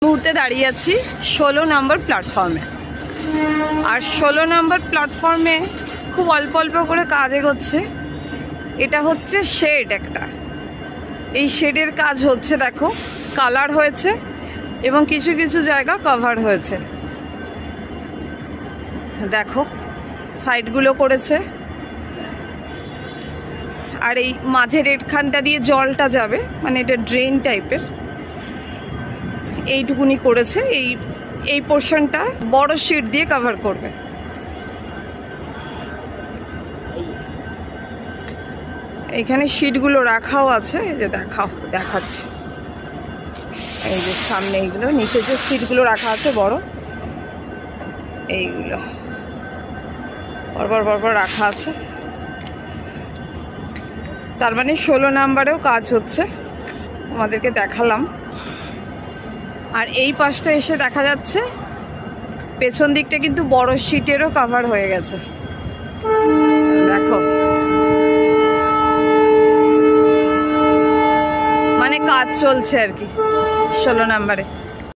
মুহূর্তে দাঁড়িয়ে আছি 16 নম্বর প্ল্যাটফর্মে। আর 16 নম্বর প্ল্যাটফর্মে খুব অল্প অল্প করে কাজ এগোচ্ছে। এটা হচ্ছে শেড একটা, এই শেডের কাজ হচ্ছে, দেখো কালার হয়েছে এবং কিছু কিছু জায়গা কভার হয়েছে। দেখো সাইডগুলো করেছে, আর এই মাঝের এখানটা দিয়ে জলটা যাবে, মানে এটা ড্রেন টাইপের, এইটুকুনি করেছে। এই পোর্শনটা বড় শিট দিয়ে কভার করবে। এখানে শিটগুলো রাখাও আছে, এই যে দেখাচ্ছি, এই যে সামনে এইগুলো, নিচে যে শিটগুলো রাখা আছে বড়, এইগুলো বরবর রাখা আছে। তার মানে 16 নম্বরেও কাজ হচ্ছে, তোমাদেরকে দেখালাম। আর এই পাশটা এসে দেখা যাচ্ছে পেছন দিকটা কিন্তু বড় শিটেরও কভার হয়ে গেছে, দেখো। মানে কাজ চলছে আর কি 16 নম্বরে।